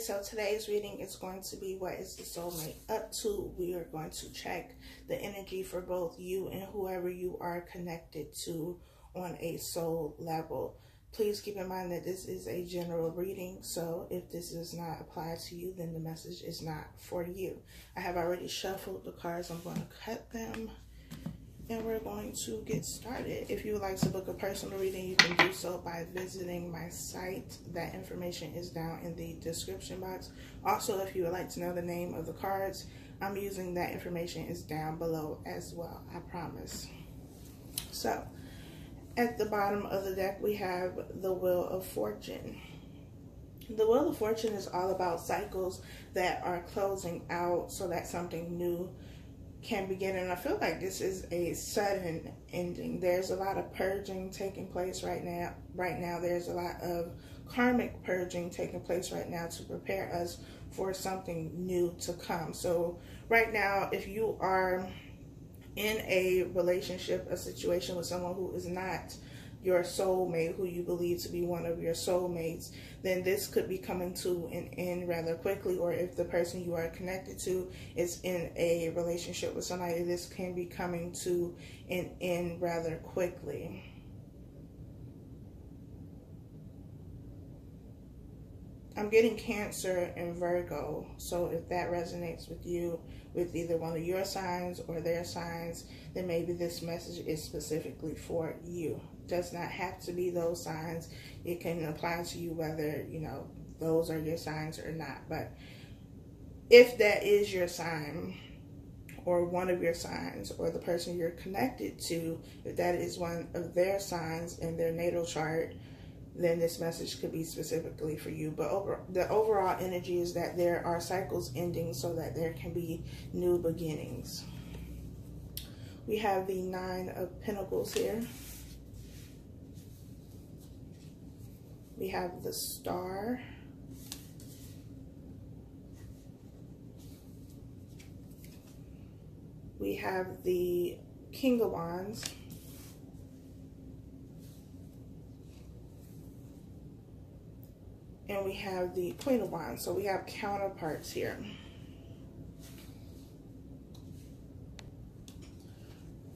so today's reading is going to be what is the soulmate up to. We are going to check the energy for both you and whoever you are connected to on a soul level. Please keep in mind that this is a general reading, so if this does not apply to you, then the message is not for you. I have already shuffled the cards. I'm going to cut them, and we're going to get started. If you would like to book a personal reading, you can do so by visiting my site. That information is down in the description box. Also, if you would like to know the name of the cards I'm using, that information is down below as well, I promise. So, at the bottom of the deck, we have the Wheel of Fortune. The Wheel of Fortune is all about cycles that are closing out so that something new can begin. And I feel like this is a sudden ending. There's a lot of purging taking place right now. There's a lot of karmic purging taking place right now to prepare us for something new to come. So right now, if you are in a relationship, a situation with someone who is not your soulmate, who you believe to be one of your soulmates, then this could be coming to an end rather quickly. Or if the person you are connected to is in a relationship with somebody, this can be coming to an end rather quickly. I'm getting Cancer and Virgo, so if that resonates with you, with either one of your signs or their signs, then maybe this message is specifically for you. Does not have to be those signs. It can apply to you whether, you know, those are your signs or not. But if that is your sign, or one of your signs, or the person you're connected to, if that is one of their signs in their natal chart, then this message could be specifically for you. But the overall energy is that there are cycles ending so that there can be new beginnings. We have the Nine of Pentacles here. We have the Star. We have the King of Wands. And we have the Queen of Wands. So we have counterparts here.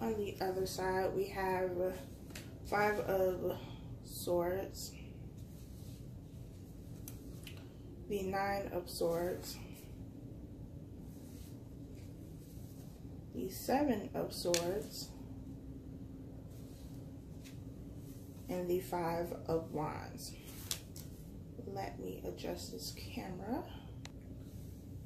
On the other side, we have Five of Swords, the Nine of Swords, the Seven of Swords, and the Five of Wands. Let me adjust this camera.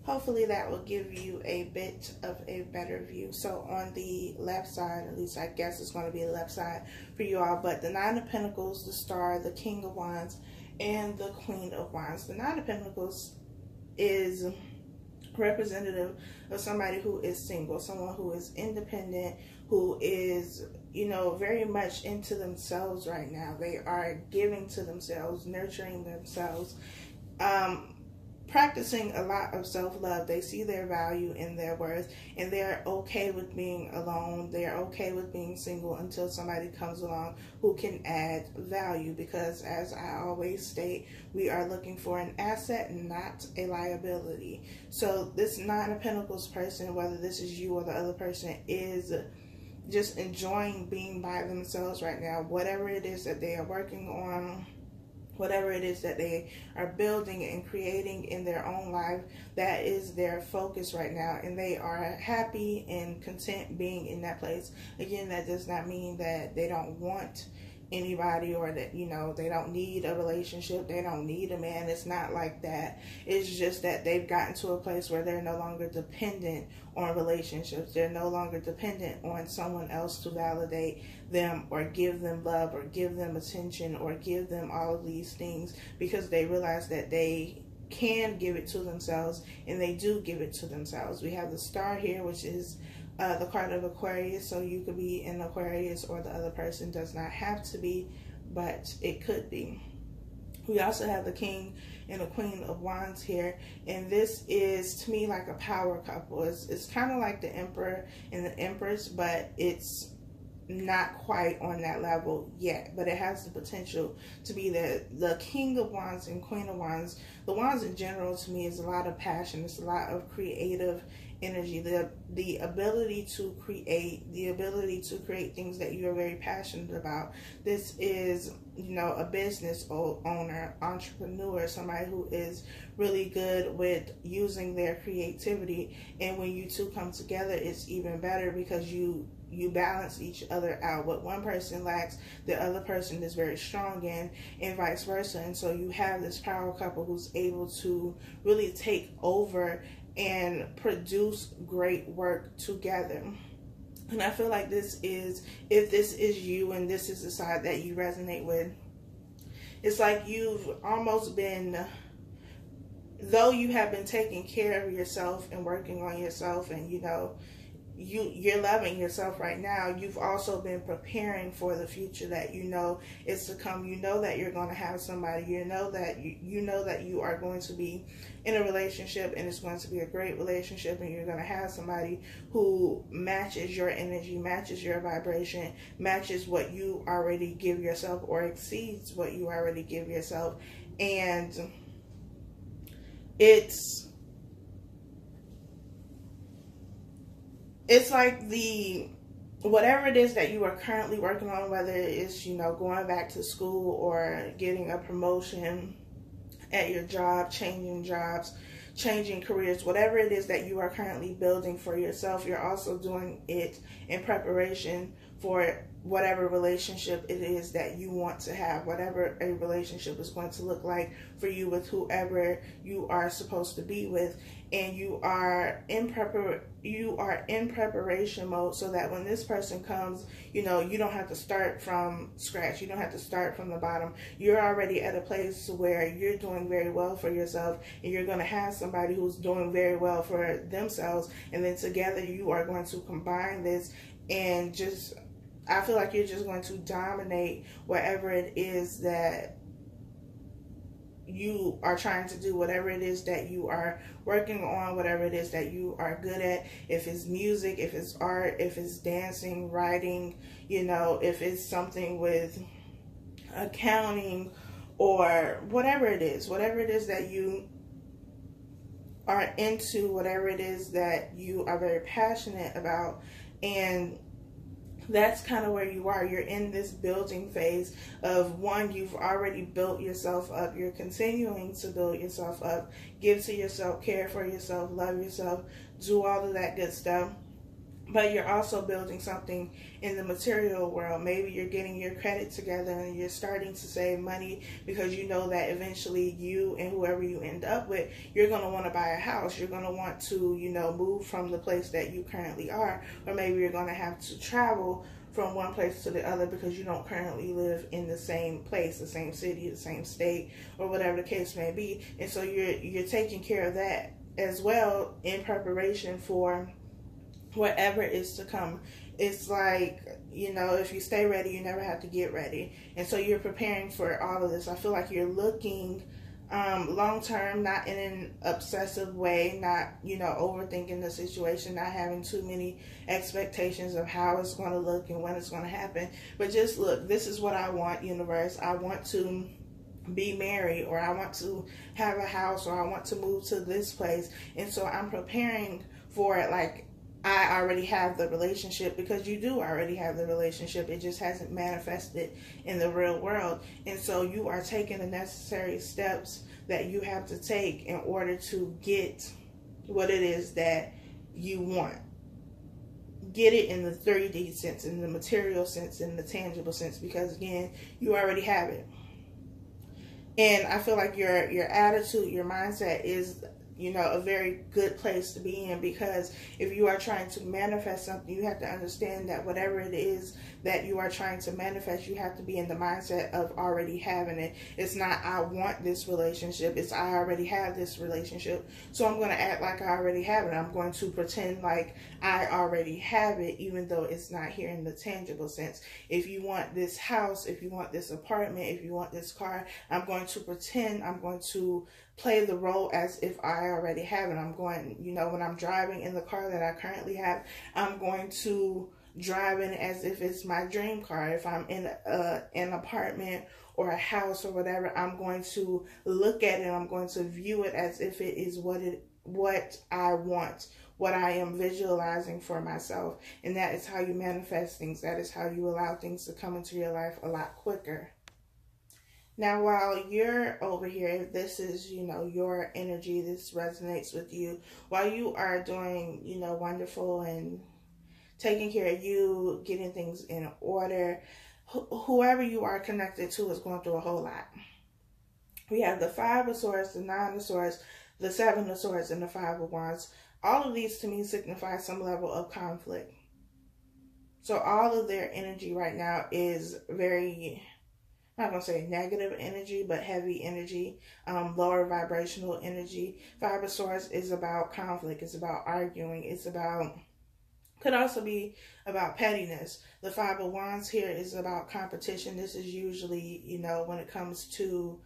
Hopefully that will give you a bit of a better view. So on the left side, at least I guess it's going to be the left side for you all, but the Nine of Pentacles, the Star, the King of Wands, and the Queen of Wands. The Nine of Pentacles is representative of somebody who is single, someone who is independent, who is, you know, very much into themselves right now. They are giving to themselves, nurturing themselves, practicing a lot of self-love. They see their value in their worth, and they're okay with being alone. They're okay with being single until somebody comes along who can add value, because as I always state, we are looking for an asset and not a liability. So this Nine of Pentacles person, whether this is you or the other person, is just enjoying being by themselves right now. Whatever it is that they are working on, whatever it is that they are building and creating in their own life, that is their focus right now, and they are happy and content being in that place. Again, that does not mean that they don't want anybody, or that, you know, they don't need a relationship, they don't need a man. It's not like that. It's just that they've gotten to a place where they're no longer dependent on relationships. They're no longer dependent on someone else to validate them or give them love or give them attention or give them all of these things, because they realize that they can give it to themselves, and they do give it to themselves. We have the Star here, which is the card of Aquarius. So you could be in Aquarius, or the other person does not have to be, but it could be. We also have the King and the Queen of Wands here, and this is, to me, like a power couple. It's kind of like the Emperor and the Empress, but it's not quite on that level yet, but it has the potential to be the King of Wands and Queen of Wands. The Wands in general to me is a lot of passion. It's a lot of creative energy, the ability to create things that you are very passionate about. This is, you know, a business owner, entrepreneur, somebody who is really good with using their creativity. And when you two come together, it's even better because you balance each other out. What one person lacks, the other person is very strong in, and vice versa. And so you have this power couple who's able to really take over and produce great work together. And I feel like this is, if this is you and this is the side that you resonate with, it's like you've almost been, though you have been taking care of yourself and working on yourself, and you know, you're loving yourself right now, you've also been preparing for the future that you know is to come. You know that you're going to have somebody. You know that you are going to be in a relationship, and it's going to be a great relationship, and you're going to have somebody who matches your energy, matches your vibration, matches what you already give yourself, or exceeds what you already give yourself. And it's like whatever it is that you are currently working on, whether it's, you know, going back to school or getting a promotion at your job, changing jobs, changing careers, whatever it is that you are currently building for yourself, you're also doing it in preparation for whatever relationship it is that you want to have, whatever a relationship is going to look like for you with whoever you are supposed to be with. And you are in preparation mode, so that when this person comes, you know, you don't have to start from scratch. You don't have to start from the bottom. You're already at a place where you're doing very well for yourself, and you're going to have somebody who's doing very well for themselves, and then together you are going to combine this, and just, I feel like you're just going to dominate whatever it is that you are trying to do, whatever it is that you are working on, whatever it is that you are good at. If it's music, if it's art, if it's dancing, writing, you know, if it's something with accounting, or whatever it is that you are into, whatever it is that you are very passionate about. And that's kind of where you are. You're in this building phase of, one, you've already built yourself up. You're continuing to build yourself up. Give to yourself, care for yourself, love yourself, do all of that good stuff. But you're also building something in the material world. Maybe you're getting your credit together and you're starting to save money, because you know that eventually you and whoever you end up with, you're going to want to buy a house. You're going to want to, you know, move from the place that you currently are. Or maybe you're going to have to travel from one place to the other because you don't currently live in the same place, the same city, the same state, or whatever the case may be. And so you're taking care of that as well in preparation for whatever is to come. It's like, you know, if you stay ready, you never have to get ready. And so you're preparing for all of this. I feel like you're looking long term, not in an obsessive way, not, you know, overthinking the situation, not having too many expectations of how it's going to look and when it's going to happen. But just look, this is what I want, universe. I want to be married, or I want to have a house, or I want to move to this place. And so I'm preparing for it like I already have the relationship, because you do already have the relationship. It just hasn't manifested in the real world. And so you are taking the necessary steps that you have to take in order to get what it is that you want. Get it in the 3D sense, in the material sense, in the tangible sense, because again, you already have it. And I feel like your attitude, your mindset is, you know, a very good place to be in, because if you are trying to manifest something, you have to understand that whatever it is that you are trying to manifest, you have to be in the mindset of already having it. It's not, I want this relationship. It's, I already have this relationship, so I'm going to act like I already have it. I'm going to pretend like I already have it, even though it's not here in the tangible sense. If you want this house, if you want this apartment, if you want this car, I'm going to pretend, I'm going to play the role as if I already have it. I'm going, you know, when I'm driving in the car that I currently have, I'm going to driving as if it's my dream car. If I'm in an apartment or a house or whatever, I'm going to look at it, I'm going to view it as if it is what I want, what I am visualizing for myself. And that is how you manifest things. That is how you allow things to come into your life a lot quicker. Now, while you're over here, if this is, your energy, this resonates with you, while you are doing, wonderful and taking care of you, getting things in order, whoever you are connected to is going through a whole lot. We have the Five of Swords, the Nine of Swords, the Seven of Swords, and the Five of Wands. All of these to me signify some level of conflict. So all of their energy right now is very, I'm not going to say negative energy, but heavy energy, lower vibrational energy. Five of Swords is about conflict. It's about arguing. It's about, could also be about pettiness. The Five of Wands here is about competition. This is usually, when it comes to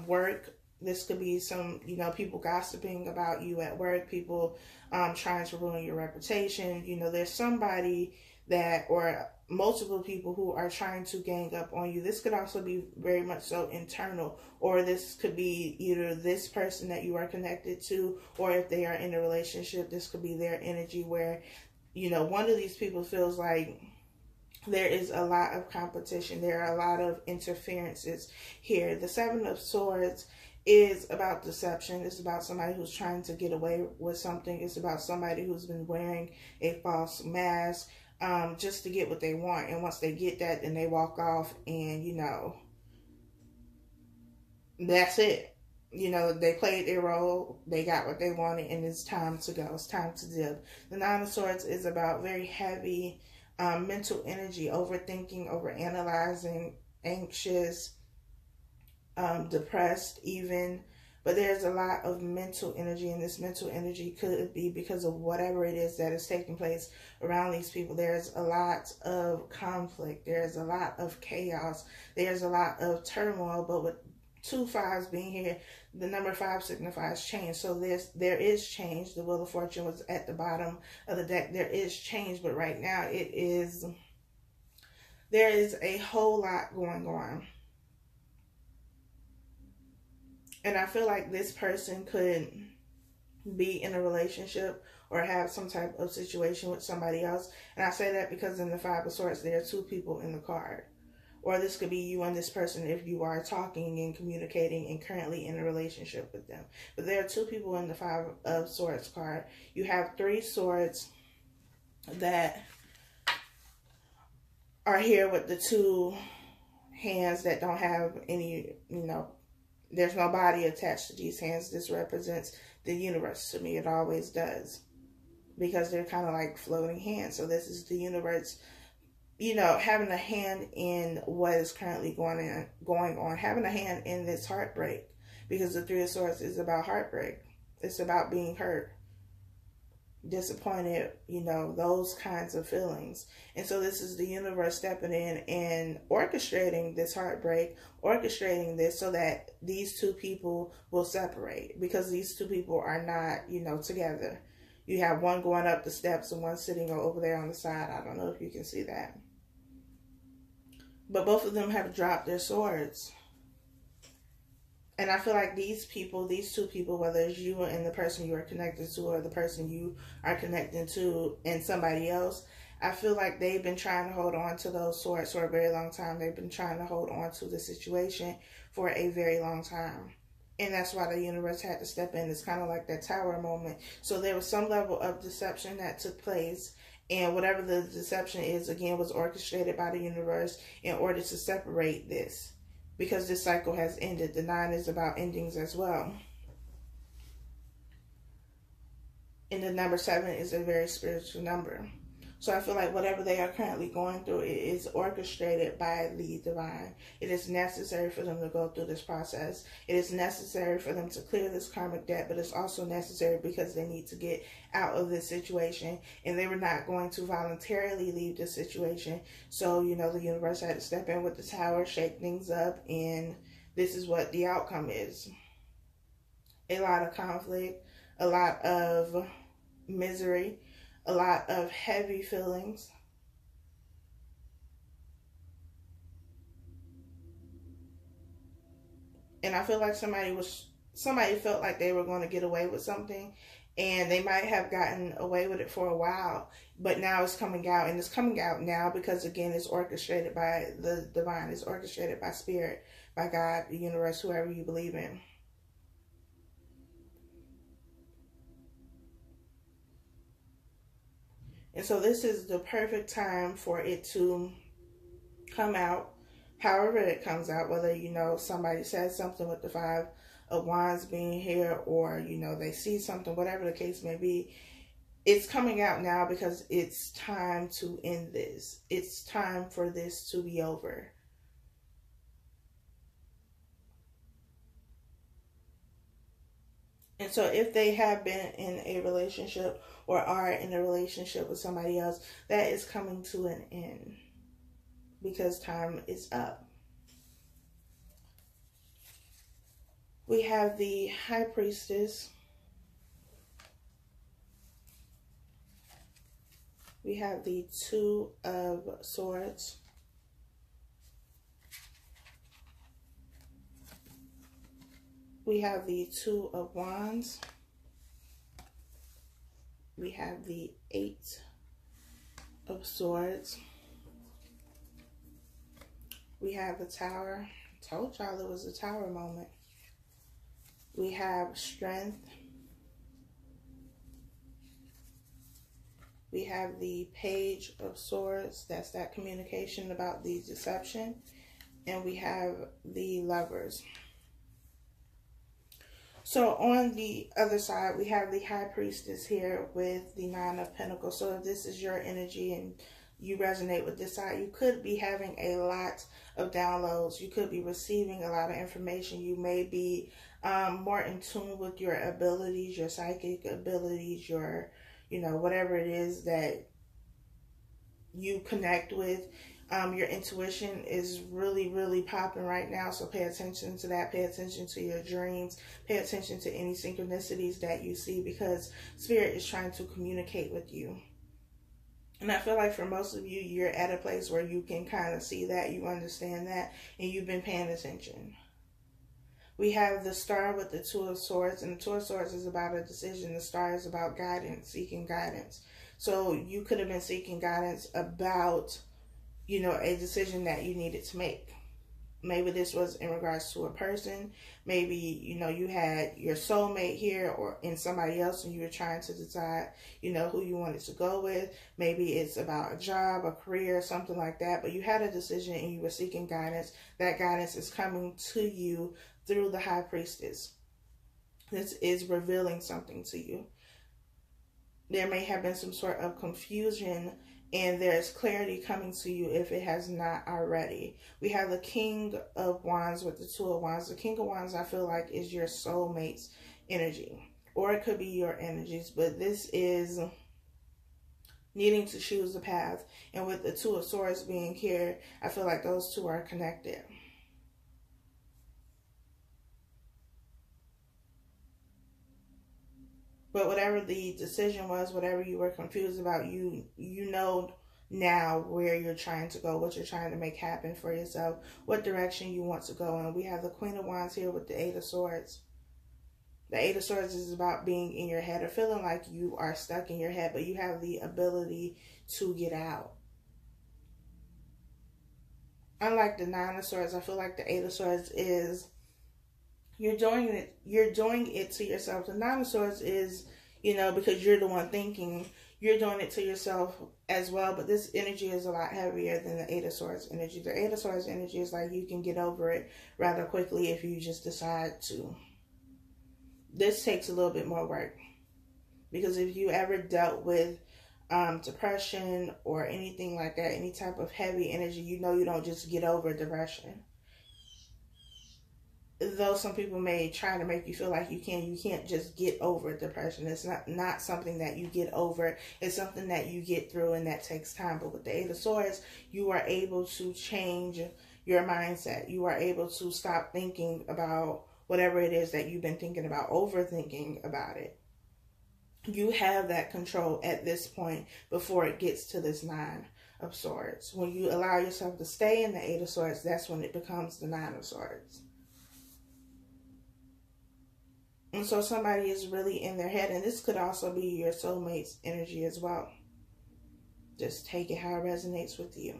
work. This could be some, people gossiping about you at work, people trying to ruin your reputation. There's somebody that, or multiple people who are trying to gang up on you. This could also be very much so internal, or this could be either this person that you are connected to, or if they are in a relationship, this could be their energy where, one of these people feels like there is a lot of competition. There are a lot of interferences here. The Seven of Swords is about deception. It's about somebody who's trying to get away with something. It's about somebody who's been wearing a false mask just to get what they want. And once they get that, then they walk off and, that's it. They played their role, they got what they wanted, and it's time to go. It's time to dip. The Nine of Swords is about very heavy mental energy, overthinking, overanalyzing, anxious, depressed even. But there's a lot of mental energy, and this mental energy could be because of whatever it is that is taking place around these people. There's a lot of conflict. There's a lot of chaos. There's a lot of turmoil. But with 2 5s being here, the number 5 signifies change. So there is change. The Wheel of Fortune was at the bottom of the deck. There is change, but right now there is a whole lot going on. And I feel like this person could be in a relationship or have some type of situation with somebody else. And I say that because in the Five of Swords, there are 2 people in the card. Or this could be you and this person if you are talking and communicating and currently in a relationship with them. But there are 2 people in the Five of Swords card. You have 3 swords that are here with the 2 hands that don't have any, there's no body attached to these hands. This represents the universe to me. It always does. Because they're kind of like floating hands. So this is the universe, having a hand in what is currently going on. Having a hand in this heartbreak. Because the Three of Swords is about heartbreak. It's about being hurt, disappointed, those kinds of feelings. And so this is the universe stepping in and orchestrating this heartbreak, orchestrating this so that these 2 people will separate, because these 2 people are not, together. You have one going up the steps and one sitting over there on the side. I don't know if you can see that. But both of them have dropped their swords. And I feel like these 2 people, whether it's you and the person you are connected to, or the person you are connecting to and somebody else, I feel like they've been trying to hold on to those swords for a very long time. They've been trying to hold on to the situation for a very long time. And that's why the universe had to step in. It's kind of like that tower moment. So there was some level of deception that took place. And whatever the deception is, again, was orchestrated by the universe in order to separate this. Because this cycle has ended. The 9 is about endings as well. And the number 7 is a very spiritual number. So I feel like whatever they are currently going through, it is orchestrated by the divine. It is necessary for them to go through this process. It is necessary for them to clear this karmic debt, but it's also necessary because they need to get out of this situation. And they were not going to voluntarily leave this situation. So, the universe had to step in with the tower, shake things up, and this is what the outcome is. A lot of conflict, a lot of misery, a lot of heavy feelings, And I feel like somebody felt like they were going to get away with something, and they might have gotten away with it for a while, but now it's coming out, and it's coming out now because, again, it's orchestrated by the divine. It's orchestrated by spirit, by God, the universe, whoever you believe in. And so this is the perfect time for it to come out, however it comes out, whether, you know, somebody says something with the Five of Wands being here, or, you know, they see something, whatever the case may be. It's coming out now because it's time to end this. It's time for this to be over. And so if they have been in a relationship or are in a relationship with somebody else, that is coming to an end because time is up. We have the High Priestess. We have the Two of Swords. We have the Two of Wands. We have the Eight of Swords. We have the Tower. I told y'all it was a Tower moment. We have Strength. We have the Page of Swords. That's that communication about the deception. And we have the Lovers. So on the other side, we have the High Priestess here with the Nine of Pentacles. So if this is your energy and you resonate with this side, you could be having a lot of downloads. You could be receiving a lot of information. You may be more in tune with your abilities, your psychic abilities, your, you know, whatever it is that you connect with. Your intuition is really, really popping right now. So pay attention to that. Pay attention to your dreams. Pay attention to any synchronicities that you see, because Spirit is trying to communicate with you. And I feel like for most of you, you're at a place where you can kind of see that, you understand that, and you've been paying attention. We have the Star with the Two of Swords, and the Two of Swords is about a decision. The Star is about guidance, seeking guidance. So you could have been seeking guidance about, you know, a decision that you needed to make. Maybe this was in regards to a person. Maybe, you know, you had your soulmate here or in somebody else, and you were trying to decide, you know, who you wanted to go with. Maybe it's about a job, a career, something like that. But you had a decision and you were seeking guidance. That guidance is coming to you through the High Priestess. This is revealing something to you. There may have been some sort of confusion, and there's clarity coming to you if it has not already. We have the King of Wands with the Two of Wands. The King of Wands, I feel like, is your soulmate's energy. Or it could be your energies. But this is needing to choose a path. And with the Two of Swords being here, I feel like those two are connected. But whatever the decision was, whatever you were confused about, you know now where you're trying to go, what you're trying to make happen for yourself, what direction you want to go in. We have the Queen of Wands here with the Eight of Swords. The Eight of Swords is about being in your head or feeling like you are stuck in your head, but you have the ability to get out. Unlike the Nine of Swords, I feel like the Eight of Swords is you're doing it to yourself. The Nine of Swords is, you know, because you're the one thinking, you're doing it to yourself as well. But this energy is a lot heavier than the Eight of Swords energy. The Eight of Swords energy is like you can get over it rather quickly if you just decide to. This takes a little bit more work, because if you ever dealt with depression or anything like that, any type of heavy energy, you know you don't just get over depression. Though some people may try to make you feel like you can't just get over depression. It's not something that you get over. It's something that you get through, and that takes time. But with the Eight of Swords, you are able to change your mindset. You are able to stop thinking about whatever it is that you've been thinking about, overthinking about it. You have that control at this point before it gets to this Nine of Swords. When you allow yourself to stay in the Eight of Swords, that's when it becomes the Nine of Swords. And so somebody is really in their head, and this could also be your soulmate's energy as well. Just take it how it resonates with you.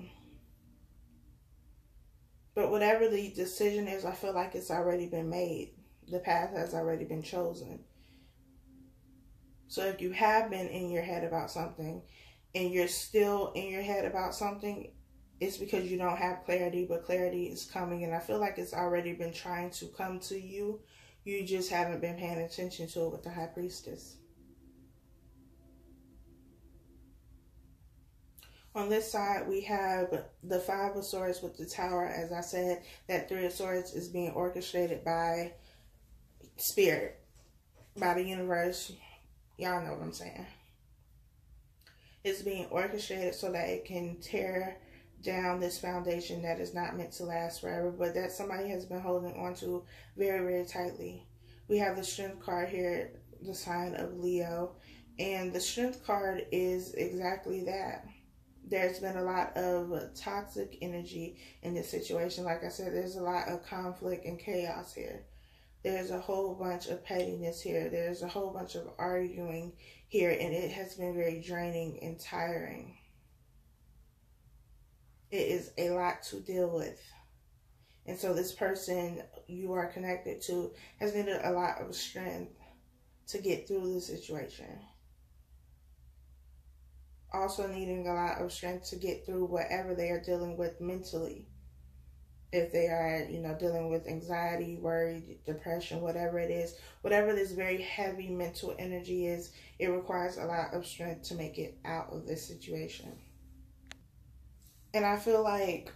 But whatever the decision is, I feel like it's already been made. The path has already been chosen. So if you have been in your head about something and you're still in your head about something, it's because you don't have clarity, but clarity is coming. And I feel like it's already been trying to come to you. You just haven't been paying attention to it with the High Priestess. On this side, we have the Five of Swords with the Tower. As I said, that Three of Swords is being orchestrated by Spirit, by the universe. Y'all know what I'm saying. It's being orchestrated so that it can tear down this foundation that is not meant to last forever, but that somebody has been holding on to very, very tightly. We have the Strength card here, the sign of Leo, and the Strength card is exactly that. There's been a lot of toxic energy in this situation. Like I said, there's a lot of conflict and chaos here. There's a whole bunch of pettiness here. There's a whole bunch of arguing here, and it has been very draining and tiring. It is a lot to deal with. And so this person you are connected to has needed a lot of strength to get through the situation. Also needing a lot of strength to get through whatever they are dealing with mentally. If they are, dealing with anxiety, worry, depression, whatever it is, whatever this very heavy mental energy is, it requires a lot of strength to make it out of this situation. And I feel like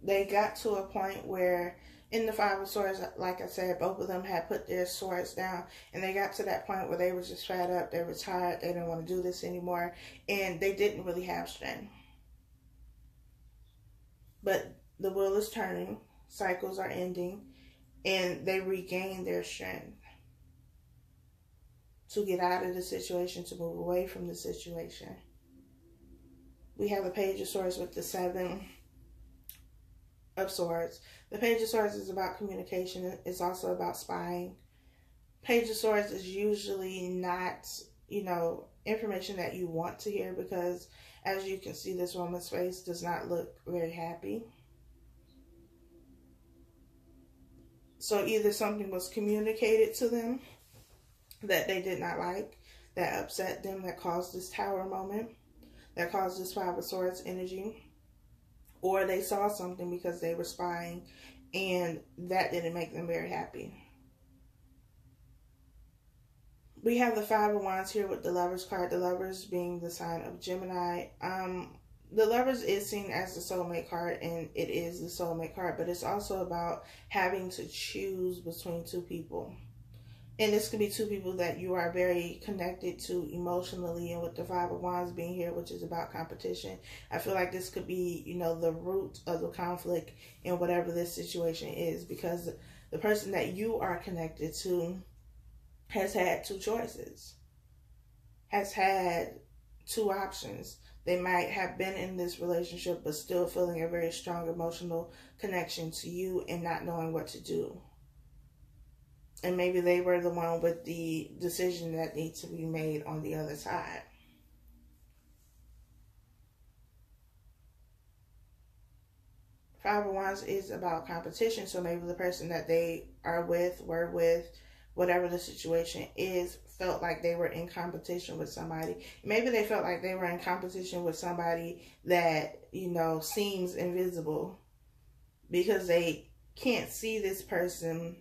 they got to a point where in the Five of Swords, like I said, both of them had put their swords down, and they got to that point where they were just fed up, they were tired, they didn't want to do this anymore, and they didn't really have strength. But the wheel is turning, cycles are ending, and they regain their strength to get out of the situation, to move away from the situation. We have the Page of Swords with the Seven of Swords. The Page of Swords is about communication. It's also about spying. Page of Swords is usually not, information that you want to hear, because as you can see, this woman's face does not look very happy. So either something was communicated to them that they did not like, that upset them, that caused this Tower moment, that caused this Five of Swords energy, or they saw something because they were spying and that didn't make them very happy. We have the Five of Wands here with the Lovers card, the Lovers being the sign of Gemini. The Lovers is seen as the soulmate card, and it is the soulmate card, but it's also about having to choose between two people. And this could be two people that you are very connected to emotionally, and with the Five of Wands being here, which is about competition, I feel like this could be, the root of the conflict in whatever this situation is, because the person that you are connected to has had two choices, has had two options. They might have been in this relationship but still feeling a very strong emotional connection to you and not knowing what to do. And maybe they were the one with the decision that needs to be made on the other side. Five of Wands is about competition, so maybe the person that they are with, were with, whatever the situation is, felt like they were in competition with somebody. Maybe they felt like they were in competition with somebody that, seems invisible, because they can't see this person,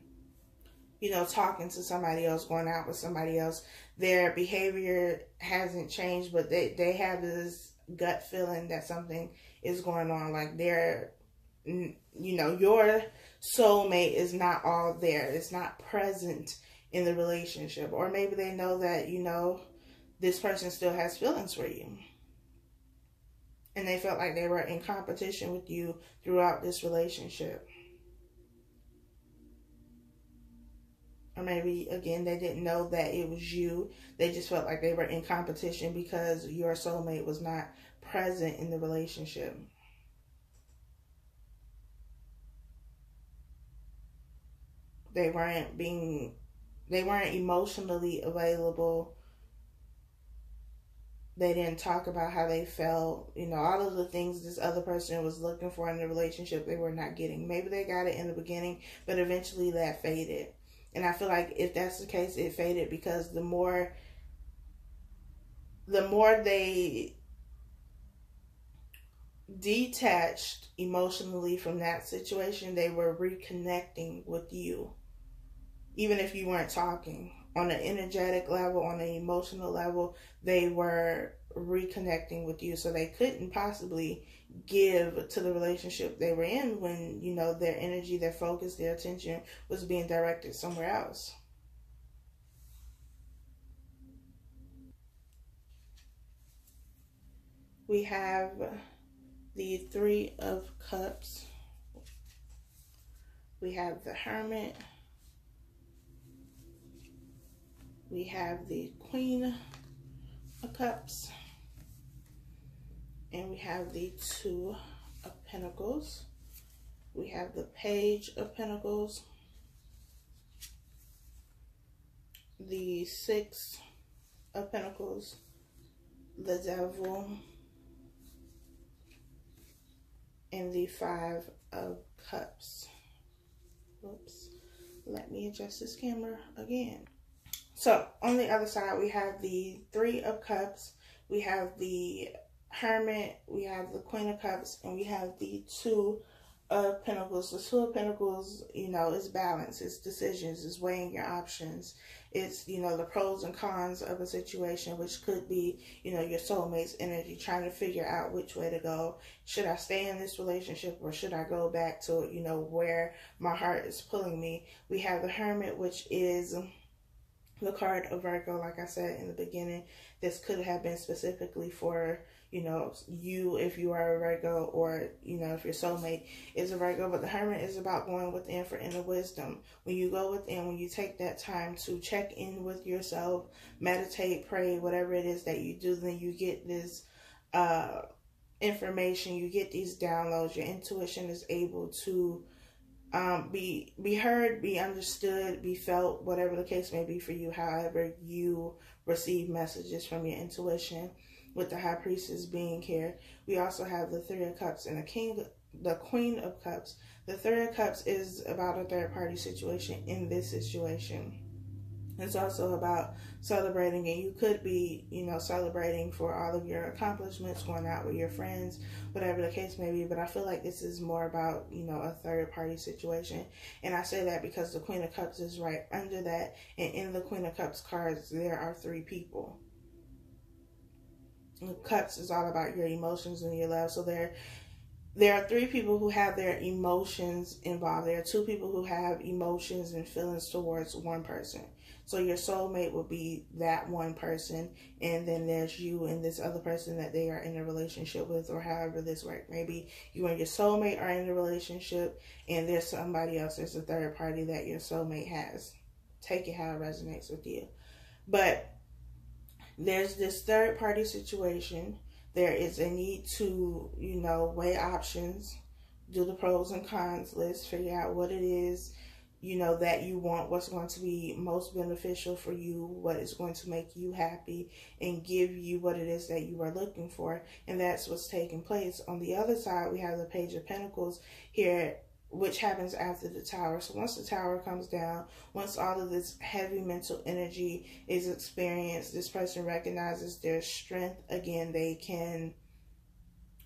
talking to somebody else, going out with somebody else. Their behavior hasn't changed, but they have this gut feeling that something is going on. Like they're, your soulmate is not all there. It's not present in the relationship. Or maybe they know that, this person still has feelings for you. And they felt like they were in competition with you throughout this relationship. Or maybe, again, they didn't know that it was you. They just felt like they were in competition because your soulmate was not present in the relationship. They weren't being they weren't emotionally available. They didn't talk about how they felt. You know, all of the things this other person was looking for in the relationship, they were not getting. Maybe they got it in the beginning, but eventually that faded. And I feel like if that's the case, it faded because the more they detached emotionally from that situation, they were reconnecting with you. Even if you weren't talking, on an energetic level, on an emotional level, they were reconnecting with you. So they couldn't possibly give to the relationship they were in when, you know, their energy, their focus, their attention was being directed somewhere else. We have the Three of Cups. We have the Hermit. We have the Queen of Cups. And we have the Two of Pentacles. We have the Page of Pentacles. The Six of Pentacles. The Devil. And the Five of Cups. Oops. Let me adjust this camera again. So, on the other side, we have the Three of Cups, we have the Hermit, we have the Queen of Cups, and we have the Two of Pentacles. The Two of Pentacles, you know, is balance, it's decisions, it's weighing your options. It's, you know, the pros and cons of a situation, which could be, you know, your soulmate's energy, trying to figure out which way to go. Should I stay in this relationship or should I go back to, you know, where my heart is pulling me? We have the Hermit, which is the card of Virgo. Like I said in the beginning, this could have been specifically for, you know, you if you are a Virgo, or, you know, if your soulmate is a Virgo. But the Hermit is about going within for inner wisdom. When you go within, when you take that time to check in with yourself, meditate, pray, whatever it is that you do, then you get this information, you get these downloads. Your intuition is able to be heard, be understood, be felt, whatever the case may be for you, however you receive messages from your intuition. With the High Priestess being here, we also have the Three of Cups and the Queen of Cups. The Three of Cups is about a third party situation in this situation. It's also about celebrating, and you could be, you know, celebrating for all of your accomplishments, going out with your friends, whatever the case may be. But I feel like this is more about, you know, a third party situation. And I say that because the Queen of Cups is right under that. And in the Queen of Cups cards, there are three people. And Cups is all about your emotions and your love. So there are three people who have their emotions involved. There are two people who have emotions and feelings towards one person. So your soulmate will be that one person, and then there's you and this other person that they are in a relationship with, or however this works. Maybe you and your soulmate are in a relationship, and there's somebody else, there's a third party that your soulmate has. Take it how it resonates with you. But there's this third party situation. There is a need to, you know, weigh options, do the pros and cons list, figure out what it is, you know, that you want, what's going to be most beneficial for you, what is going to make you happy and give you what it is that you are looking for. And that's what's taking place. On the other side, we have the Page of Pentacles here, which happens after the Tower. So once the Tower comes down, once all of this heavy mental energy is experienced, this person recognizes their strength again. They can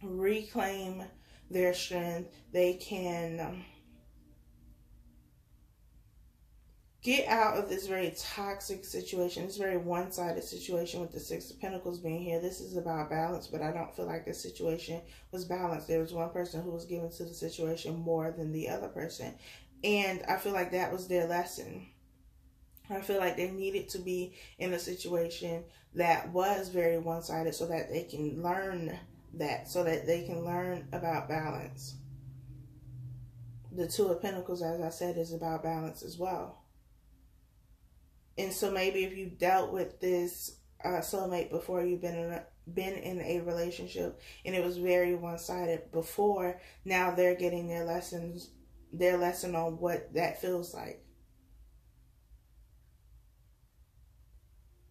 reclaim their strength. They can get out of this very toxic situation, this very one-sided situation with the Six of Pentacles being here. This is about balance, but I don't feel like this situation was balanced. There was one person who was given to the situation more than the other person. And I feel like that was their lesson. I feel like they needed to be in a situation that was very one-sided so that they can learn that, so that they can learn about balance. The Two of Pentacles, as I said, is about balance as well. And so maybe if you dealt with this soulmate before, you've been in a relationship and it was very one-sided before, now they're getting their lesson on what that feels like.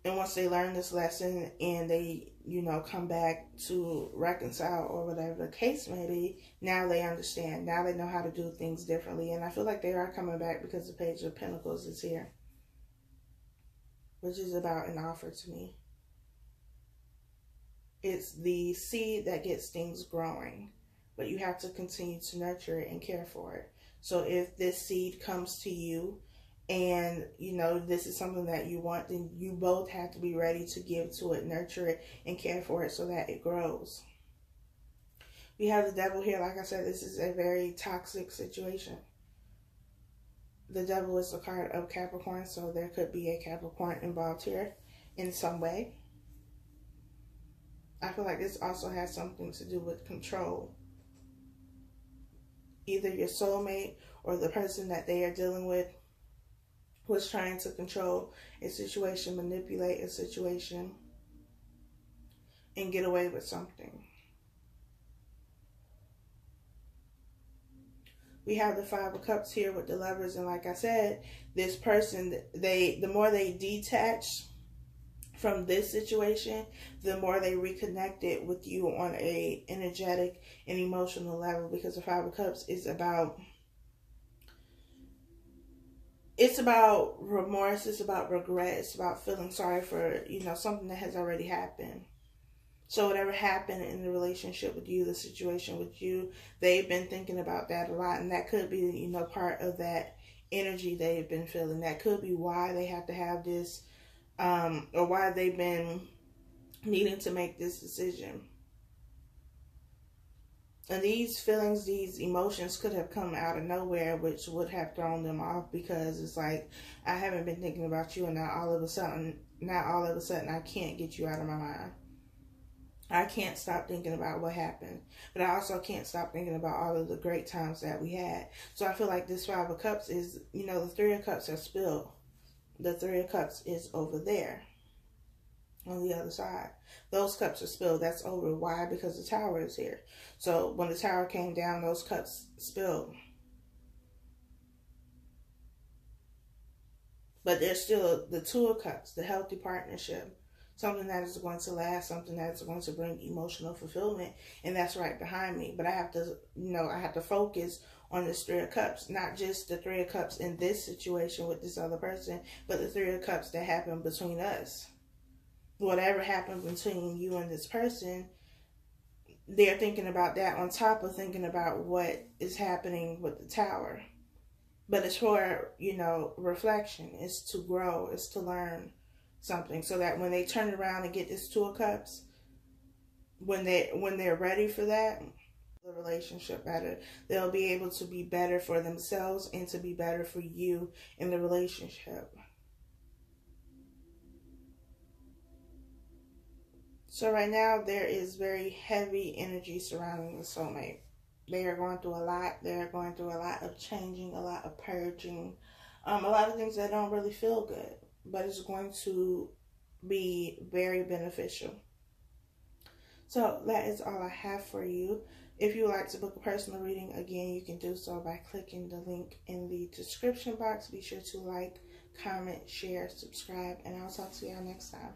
And once they learn this lesson and they, you know, come back to reconcile or whatever the case may be, now they understand. Now they know how to do things differently. And I feel like they are coming back because the Page of Pentacles is here, which is about an offer to me. It's the seed that gets things growing, but you have to continue to nurture it and care for it. So if this seed comes to you and, you know, this is something that you want, then you both have to be ready to give to it, nurture it, and care for it so that it grows. We have the Devil here. Like I said, this is a very toxic situation. The Devil is the card of Capricorn, so there could be a Capricorn involved here in some way. I feel like this also has something to do with control. Either your soulmate or the person that they are dealing with was trying to control a situation, manipulate a situation, and get away with something. We have the Five of Cups here with the Lovers, and like I said, this person, the more they detach from this situation, the more they reconnected with you on a energetic and emotional level, because the Five of Cups is about, it's about remorse, it's about regret, it's about feeling sorry for, you know, something that has already happened. So whatever happened in the relationship with you, the situation with you, they've been thinking about that a lot, and that could be, you know, part of that energy they've been feeling. That could be why they have to have this, or why they've been needing to make this decision. And these feelings, these emotions could have come out of nowhere, which would have thrown them off, because it's like, I haven't been thinking about you, and now all of a sudden I can't get you out of my mind. I can't stop thinking about what happened, but I also can't stop thinking about all of the great times that we had. So I feel like this Five of Cups is, you know, the Three of Cups are spilled. The Three of Cups is over there on the other side. Those cups are spilled. That's over. Why? Because the Tower is here. So when the Tower came down, those cups spilled. But there's still the Two of Cups, the healthy partnership. Something that is going to last, something that is going to bring emotional fulfillment, and that's right behind me. But I have to, you know, I have to focus on this Three of Cups, not just the Three of Cups in this situation with this other person, but the Three of Cups that happened between us. Whatever happened between you and this person, they're thinking about that on top of thinking about what is happening with the Tower. But it's for, you know, reflection. It's to grow. It's to learn something, so that when they turn around and get this Two of Cups, when they're ready for that, the relationship better, they'll be able to be better for themselves and to be better for you in the relationship. So right now there is very heavy energy surrounding the soulmate. They are going through a lot. They're going through a lot of changing, a lot of purging, a lot of things that don't really feel good, but it's going to be very beneficial. So that is all I have for you. If you would like to book a personal reading, again, you can do so by clicking the link in the description box. Be sure to like, comment, share, subscribe, and I'll talk to y'all next time.